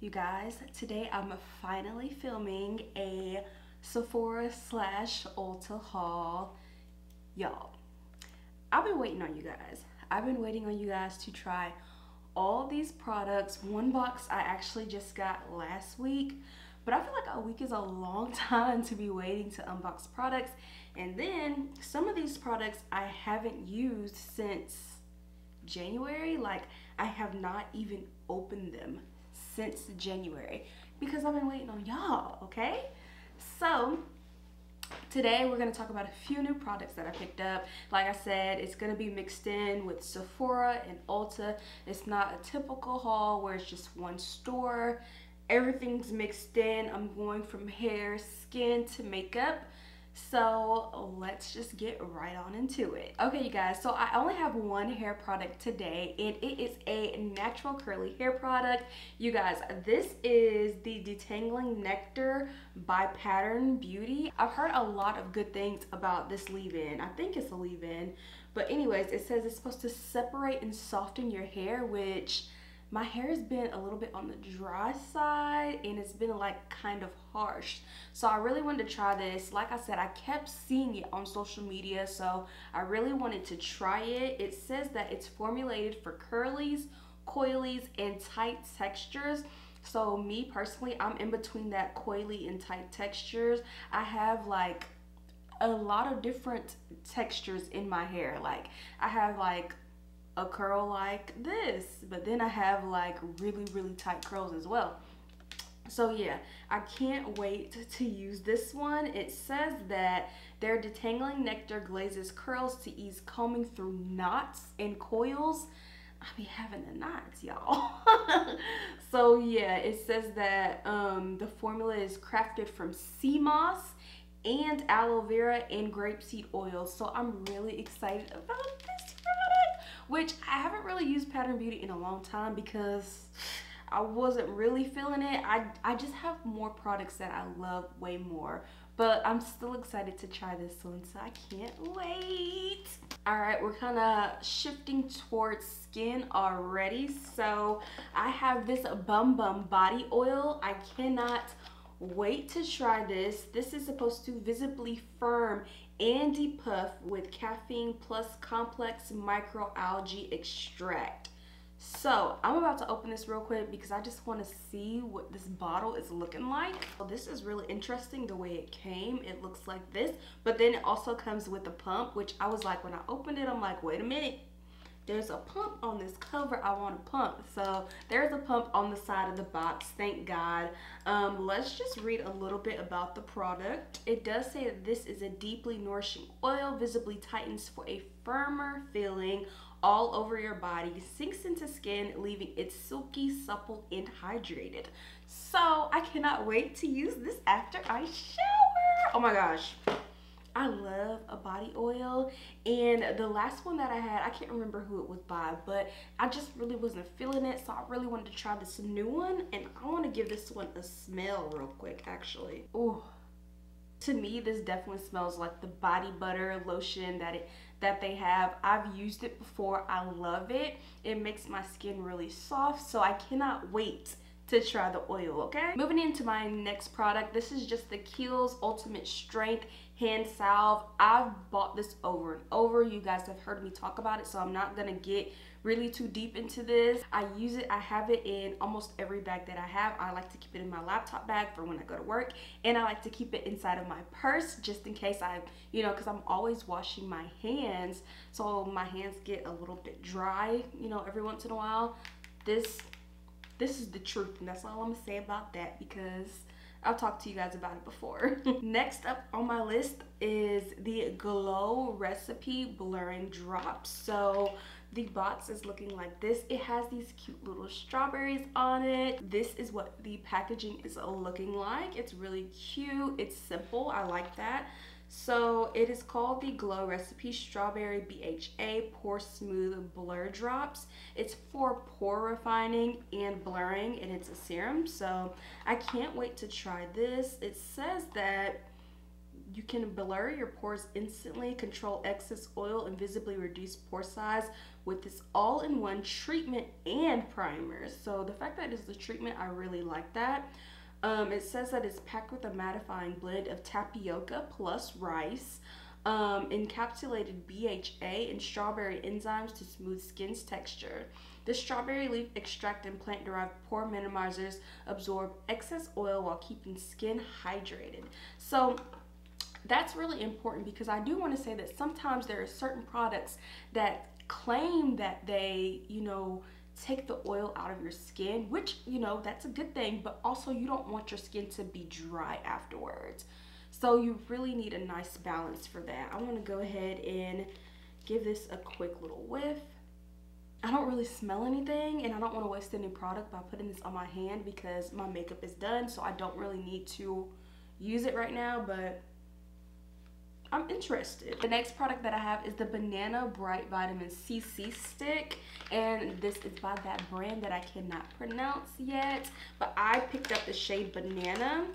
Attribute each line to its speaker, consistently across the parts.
Speaker 1: You guys, today I'm finally filming a Sephora slash Ulta haul. Y'all, I've been waiting on you guys. I've been waiting on you guys to try all these products. One box I actually just got last week, but I feel like a week is a long time to be waiting to unbox products. And then some of these products I haven't used since January. Like, I have not even opened them since January because I've been waiting on y'all, okay? So today we're going to talk about a few new products that I picked up. Like I said, it's going to be mixed in with Sephora and Ulta. It's not a typical haul where it's just one store. Everything's mixed in. I'm going from hair, skin to makeup. So let's just get right on into it. Okay, you guys, so I only have one hair product today, and it is a natural curly hair product. You guys, this is the Detangling Nectar by Pattern Beauty. I've heard a lot of good things about this leave-in. I think it's a leave-in, but anyways, it says it's supposed to separate and soften your hair, which my hair has been a little bit on the dry side and it's been like kind of harsh. So I really wanted to try this. Like I said, I kept seeing it on social media, so I really wanted to try it. It says that it's formulated for curlies, coilies, and tight textures. So me personally, I'm in between that coily and tight textures. I have like a lot of different textures in my hair. Like I have like a curl like this, but then I have like really tight curls as well. So yeah, I can't wait to use this one. It says that their Detangling Nectar glazes curls to ease combing through knots and coils. I be having the knots, y'all. So yeah, it says that the formula is crafted from sea moss and aloe vera and grapeseed oil. So I'm really excited about this product, which I haven't really used Pattern Beauty in a long time because I wasn't really feeling it. I just have more products that I love way more, but I'm still excited to try this one, so I can't wait. All right, we're kind of shifting towards skin already. So I have this Bum Bum body oil. I cannot wait to try this. This is supposed to visibly firm and depuff with caffeine plus complex microalgae extract. So I'm about to open this real quick because I just want to see what this bottle is looking like. Well, this is really interesting the way it came. It looks like this, but then it also comes with a pump, which I was like, when I opened it, I'm like, wait a minute. There's a pump on this cover. I want a pump. So there's a pump on the side of the box, thank God. Let's just read a little bit about the product. It does say that this is a deeply nourishing oil, visibly tightens for a firmer feeling all over your body, sinks into skin, leaving it silky, supple, and hydrated. So I cannot wait to use this after I shower. Oh my gosh. I love a body oil, and the last one that I had, I can't remember who it was by, but I just really wasn't feeling it, so I really wanted to try this new one, and I want to give this one a smell real quick, actually. Ooh. To me, this definitely smells like the body butter lotion that they have. I've used it before. I love it. It makes my skin really soft, so I cannot wait to try the oil, okay? Moving into my next product, this is just the Kiehl's Ultimate Strength Hand Salve. I've bought this over and over. You guys have heard me talk about it, so I'm not gonna get really too deep into this. I use it, I have it in almost every bag that I have. I like to keep it in my laptop bag for when I go to work, and I like to keep it inside of my purse just in case because I'm always washing my hands, so my hands get a little bit dry, every once in a while. This is the truth, and that's all I'm gonna say about that because I've talked to you guys about it before. Next up on my list is the Glow Recipe Blurring Drops. So the box is looking like this. It has these cute little strawberries on it. This is what the packaging is looking like. It's really cute. It's simple. I like that. So it is called the Glow Recipe Strawberry BHA Pore Smooth Blur Drops. It's for pore refining and blurring, and it's a serum. So I can't wait to try this. It says that You can blur your pores instantly, control excess oil, and visibly reduce pore size with this all-in-one treatment and primer. So the fact that it's the treatment, I really like that. It says that it's packed with a mattifying blend of tapioca plus rice, encapsulated BHA and strawberry enzymes to smooth skin's texture. The strawberry leaf extract and plant-derived pore minimizers absorb excess oil while keeping skin hydrated. So that's really important, because I do want to say that sometimes there are certain products that claim that they, take the oil out of your skin, which, that's a good thing, but also you don't want your skin to be dry afterwards. So you really need a nice balance for that. I want to go ahead and give this a quick little whiff. I don't really smell anything, and I don't want to waste any product by putting this on my hand because my makeup is done, so I don't really need to use it right now, but I'm interested. The next product that I have is the Banana Bright Vitamin C Stick, and this is by that brand that I cannot pronounce yet, but I picked up the shade Banana.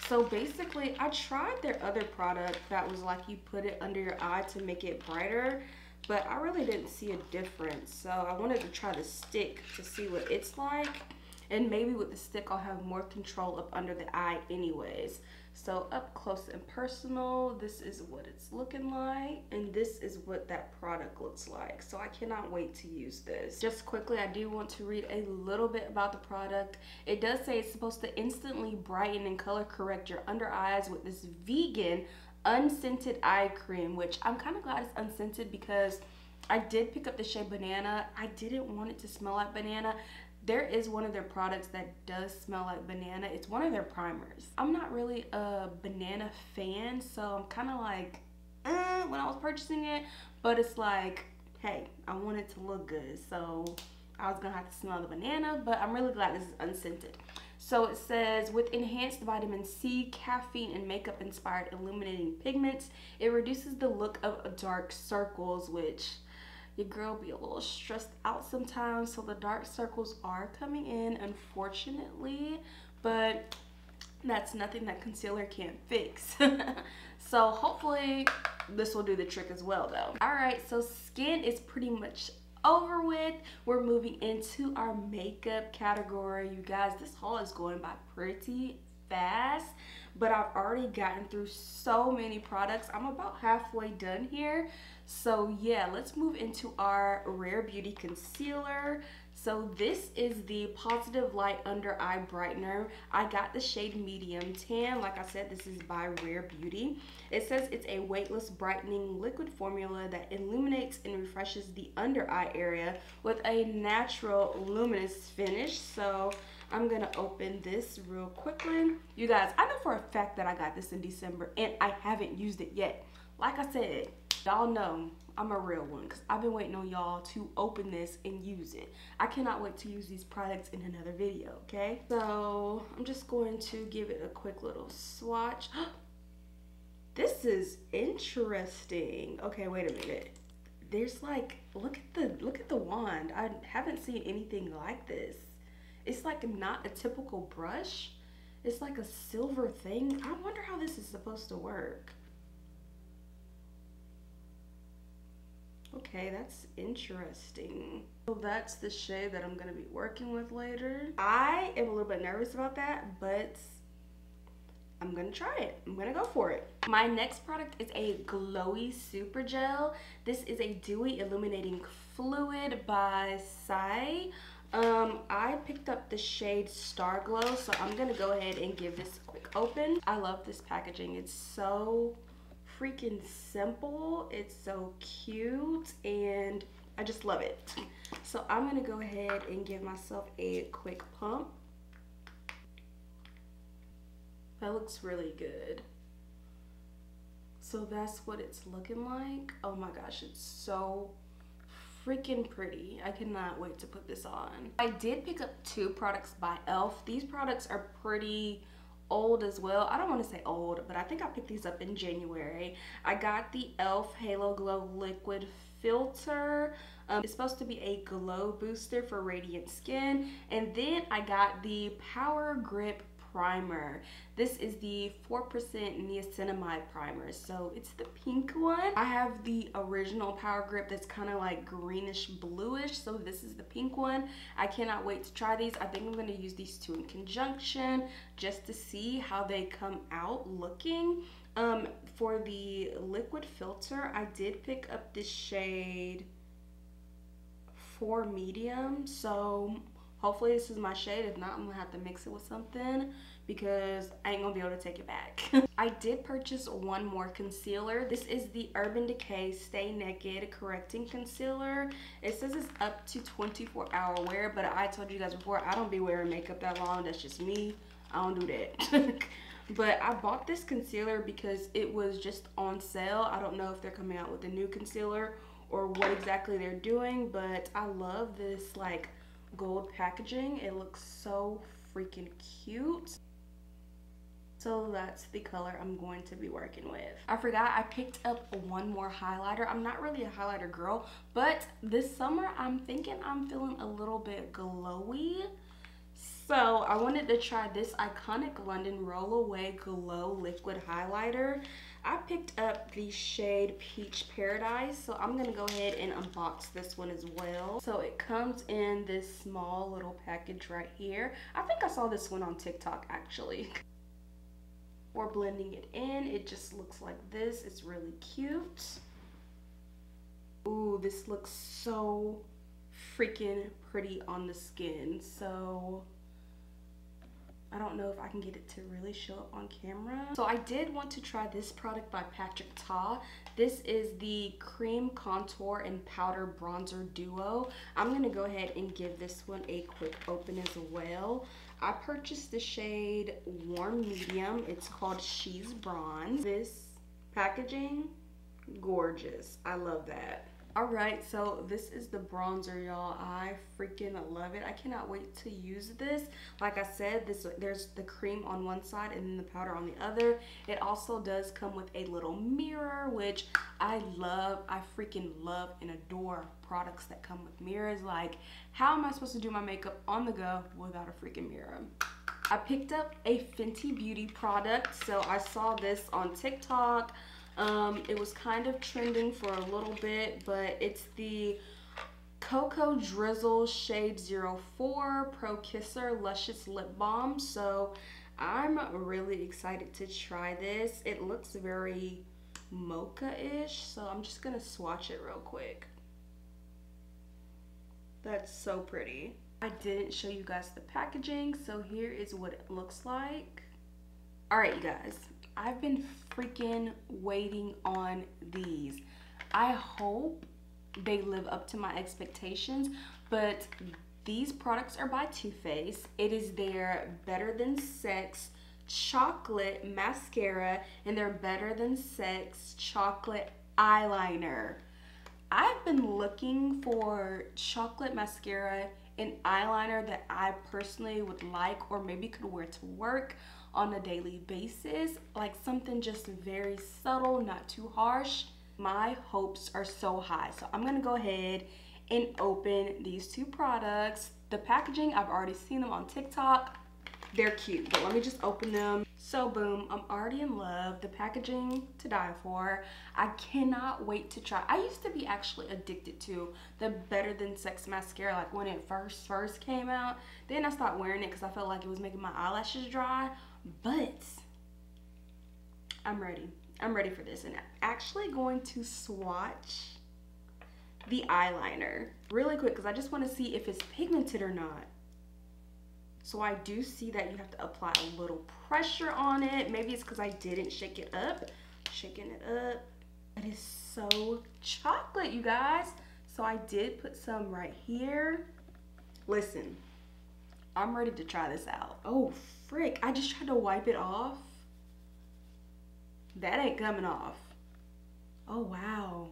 Speaker 1: So basically, I tried their other product that was like you put it under your eye to make it brighter, but I really didn't see a difference. So I wanted to try the stick to see what it's like, and maybe with the stick I'll have more control up under the eye anyways. So up close and personal, this is what it's looking like, and this is what that product looks like. So I cannot wait to use this. Just quickly, I do want to read a little bit about the product. It does say it's supposed to instantly brighten and color correct your under eyes with this vegan unscented eye cream, which I'm kind of glad it's unscented because I did pick up the shade Banana. I didn't want it to smell like banana. There is one of their products that does smell like banana. It's one of their primers. I'm not really a banana fan, so I'm kind of like, when I was purchasing it, but it's like, hey, I want it to look good, so I was gonna have to smell the banana, but I'm really glad this is unscented. So it says, with enhanced vitamin C, caffeine, and makeup-inspired illuminating pigments, it reduces the look of dark circles, which your girl be a little stressed out sometimes, so the dark circles are coming in, unfortunately, but that's nothing that concealer can't fix. So hopefully this will do the trick as well though. All right, so skin is pretty much over with. We're moving into our makeup category. You guys, this haul is going by pretty fast, but I've already gotten through so many products. I'm about halfway done here. So yeah, let's move into our Rare Beauty concealer. So this is the Positive Light Under Eye Brightener. I got the shade Medium Tan. Like I said, this is by Rare Beauty. It says it's a weightless brightening liquid formula that illuminates and refreshes the under eye area with a natural luminous finish. So I'm gonna open this real quickly. You guys, I know for a fact that I got this in December and I haven't used it yet. Like I said, y'all know I'm a real one because I've been waiting on y'all to open this and use it. I cannot wait to use these products in another video, okay? So I'm just going to give it a quick little swatch. This is interesting. Okay, wait a minute. There's like, look at the wand. I haven't seen anything like this. It's like not a typical brush. It's like a silver thing. I wonder how this is supposed to work. Okay, that's interesting. So that's the shade that I'm gonna be working with later. I am a little bit nervous about that, but I'm gonna try it. I'm gonna go for it. My next product is a Glowy Super Gel. This is a dewy illuminating fluid by Sai. I picked up the shade Star Glow, so I'm gonna go ahead and give this a quick open. I love this packaging. It's so freaking simple. It's so cute and I just love it. So I'm gonna go ahead and give myself a quick pump. That looks really good. So that's what it's looking like. Oh my gosh, it's so freaking pretty. I cannot wait to put this on. I did pick up two products by e.l.f. These products are pretty old as well. I don't want to say old, but I think I picked these up in January. I got the e.l.f. Halo Glow Liquid Filter. It's supposed to be a glow booster for radiant skin. And then I got the Power Grip primer. This is the 4% niacinamide primer, so it's the pink one. I have the original Power Grip that's kind of like greenish bluish, so this is the pink one. I cannot wait to try these. I think I'm going to use these two in conjunction just to see how they come out looking. For the liquid filter, I did pick up this shade 4 medium, so hopefully this is my shade. If not, I'm gonna have to mix it with something because I ain't gonna be able to take it back. I did purchase one more concealer. This is the Urban Decay Stay Naked Correcting Concealer. It says it's up to 24-hour wear, but I told you guys before, I don't be wearing makeup that long. That's just me. I don't do that. But I bought this concealer because it was just on sale. I don't know if they're coming out with a new concealer or what exactly they're doing, but I love this like gold packaging. It looks so freaking cute. So that's the color I'm going to be working with. I forgot I picked up one more highlighter. I'm not really a highlighter girl, but this summer I'm thinking I'm feeling a little bit glowy. So I wanted to try this Iconic London Roll Away Glow Liquid Highlighter. I picked up the shade Peach Paradise, so I'm gonna go ahead and unbox this one as well. So it comes in this small little package right here. I think I saw this one on TikTok actually. Or blending it in, it just looks like this. It's really cute. Ooh, this looks so freaking pretty on the skin. So I don't know if I can get it to really show up on camera. So I did want to try this product by Patrick Ta. This is the Cream Contour and Powder Bronzer Duo. I'm gonna go ahead and give this one a quick open as well. I purchased the shade Warm Medium. It's called She's Bronze. This packaging, gorgeous. I love that. Alright, so this is the bronzer, y'all. I freaking love it. I cannot wait to use this. Like I said, there's the cream on one side and then the powder on the other. It also does come with a little mirror, which I love. I freaking love and adore products that come with mirrors. Like, how am I supposed to do my makeup on the go without a freaking mirror? I picked up a Fenty Beauty product. So I saw this on TikTok. It was kind of trending for a little bit, but it's the Cocoa Drizzle Shade 04 Pro Kisser Luscious Lip Balm. So I'm really excited to try this. It looks very mocha-ish, so I'm just gonna swatch it real quick. That's so pretty. I didn't show you guys the packaging, so here is what it looks like. Alright, you guys. I've been freaking waiting on these. I hope they live up to my expectations, but these products are by Too Faced. It is their Better Than Sex Chocolate Mascara and their Better Than Sex Chocolate Eyeliner. I've been looking for chocolate mascara and eyeliner that I personally would like or maybe could wear to work on a daily basis, like something just very subtle, not too harsh. My hopes are so high, so I'm gonna go ahead and open these two products. The packaging, I've already seen them on TikTok. They're cute, but let me just open them. So boom, I'm already in love. The packaging to die for. I cannot wait to try. I used to be actually addicted to the Better Than Sex mascara, like when it first came out. Then I stopped wearing it because I felt like it was making my eyelashes dry. But I'm ready. I'm ready for this. And I'm actually going to swatch the eyeliner really quick because I just want to see if it's pigmented or not. So I do see that you have to apply a little pressure on it. Maybe it's because I didn't shake it up. Shaking it up. It is so chocolate, you guys. So I did put some right here. Listen, I'm ready to try this out. Oh, frick. I just tried to wipe it off. That ain't coming off. Oh, wow.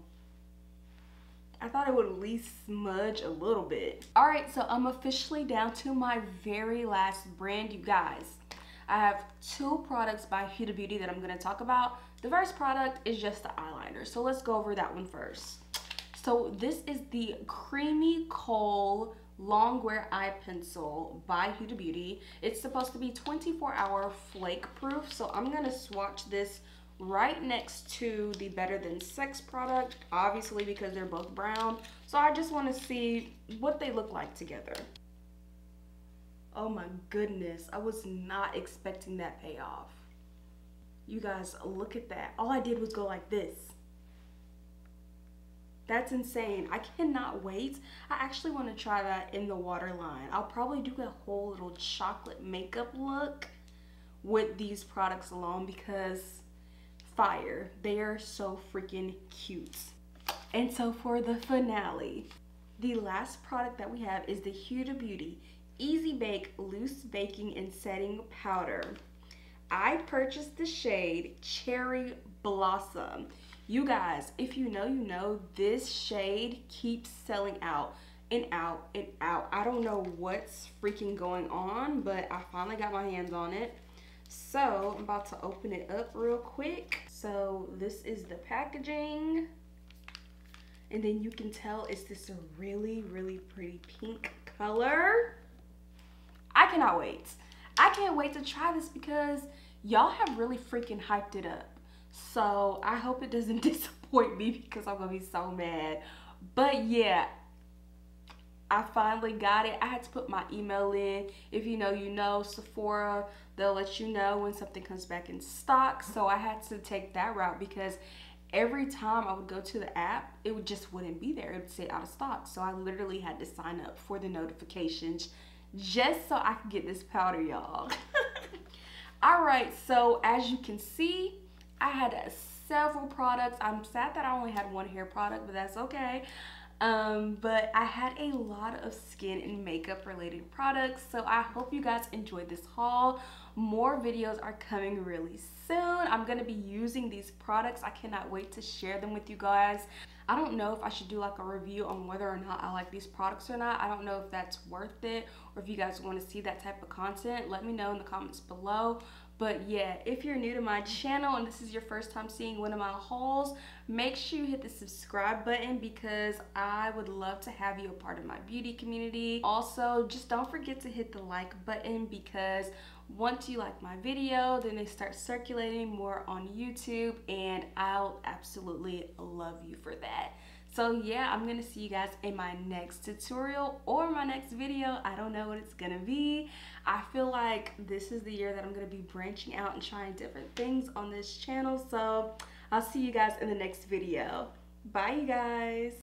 Speaker 1: I thought it would at least smudge a little bit. All right, so I'm officially down to my very last brand, you guys. I have two products by Huda Beauty that I'm gonna talk about. The first product is just the eyeliner, so let's go over that one first. So this is the Creamy Kohl long wear eye pencil by Huda Beauty. It's supposed to be 24-hour flake proof, so I'm gonna swatch this right next to the Better Than Sex product, obviously because they're both brown. So I just want to see what they look like together. Oh my goodness, I was not expecting that payoff. You guys, look at that. All I did was go like this. That's insane. I cannot wait. I actually want to try that in the waterline. I'll probably do a whole little chocolate makeup look with these products alone because fire. They are so freaking cute. And so for the finale, the last product that we have is the Huda Beauty Easy Bake Loose Baking and Setting Powder. I purchased the shade Cherry Blossom. You guys, if you know, you know, this shade keeps selling out and out and out. I don't know what's freaking going on, but I finally got my hands on it. So I'm about to open it up real quick. So this is the packaging. And then you can tell it's this really, really pretty pink color. I cannot wait. I can't wait to try this because y'all have really freaking hyped it up. So I hope it doesn't disappoint me because I'm gonna be so mad. But yeah, I finally got it. I had to put my email in. If you know, you know. Sephora, they'll let you know when something comes back in stock. So I had to take that route because every time I would go to the app, it just wouldn't be there. It would say out of stock. So I literally had to sign up for the notifications just so I could get this powder, y'all. All right, so as you can see, I had several products. I'm sad that I only had one hair product, but that's okay. But I had a lot of skin and makeup related products, so I hope you guys enjoyed this haul. More videos are coming really soon. I'm gonna be using these products. I cannot wait to share them with you guys. I don't know if I should do like a review on whether or not I like these products or not. I don't know if that's worth it, or if you guys want to see that type of content, let me know in the comments below. But yeah, if you're new to my channel and this is your first time seeing one of my hauls, make sure you hit the subscribe button because I would love to have you a part of my beauty community. Also, just don't forget to hit the like button because once you like my video, then they start circulating more on YouTube and I'll absolutely love you for that. So yeah, I'm gonna see you guys in my next tutorial or my next video. I don't know what it's gonna be. I feel like this is the year that I'm gonna be branching out and trying different things on this channel. So I'll see you guys in the next video. Bye, you guys.